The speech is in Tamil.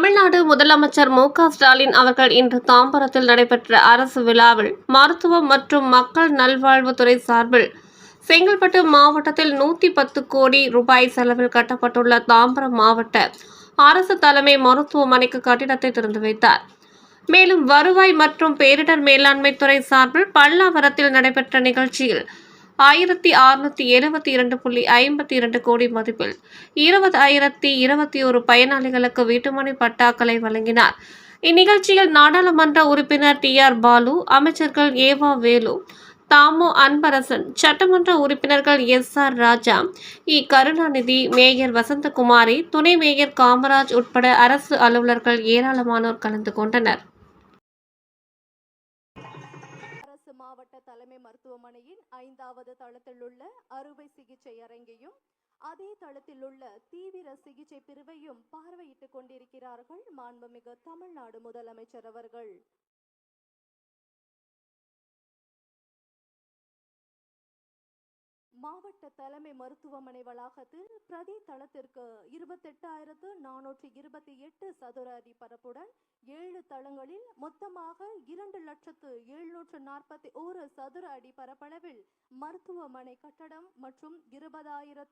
தமிழ்நாடு முதலமைச்சர் மு.க.ஸ்டாலின் அவர்கள் இன்று தாம்பரத்தில் நடைபெற்ற அரசு விழாவில் மருத்துவம் மற்றும் மக்கள் நல்வாழ்வுத்துறை சார்பில் செங்கல்பட்டு மாவட்டத்தில் 110 கோடி ரூபாய் செலவில் கட்டப்பட்டுள்ள தாம்பரம் மாவட்ட அரசு தலைமை மருத்துவமனைக்கு கட்டிடத்தை திறந்து வைத்தார். மேலும் வருவாய் மற்றும் பேரிடர் மேலாண்மை துறை சார்பில் பல்லாவரத்தில் நடைபெற்ற நிகழ்ச்சியில் 1672.52 கோடி மதிப்பில் 20,021 பயனாளிகளுக்கு வீட்டுமனை பட்டாக்களை வழங்கினார். இந்நிகழ்ச்சியில் நாடாளுமன்ற உறுப்பினர் டி.ஆர். பாலு, அமைச்சர்கள் ஏவா வேலு, தாமோ அன்பரசன், சட்டமன்ற உறுப்பினர்கள் எஸ்.ஆர். ராஜா, இ. கருணாநிதி, மேயர் வசந்தகுமாரி, துணை மேயர் காமராஜ் உட்பட அரசு அலுவலர்கள் ஏராளமானோர் கலந்து கொண்டனர். மாவட்ட தலைமை மருத்துவமனையின் 5வது தளத்திலுள்ள அறுவை சிகிச்சை அரங்கையும் அதே தளத்திலுள்ள தீவிர சிகிச்சை பிரிவையும் பார்வையிட்டுக் கொண்டிருக்கிறார்கள் மாண்புமிகு தமிழ்நாடு முதலமைச்சர் அவர்கள். மாவட்ட தலைமை மருத்துவமனை வளாகத்தில் பிரதி தளத்திற்கு 28,428 சதுர அடி பரப்புடன் 7 தளங்களில் மொத்தமாக 2,741 சதுர அடி பரப்பளவில் மருத்துவமனை கட்டடம் மற்றும் 20,000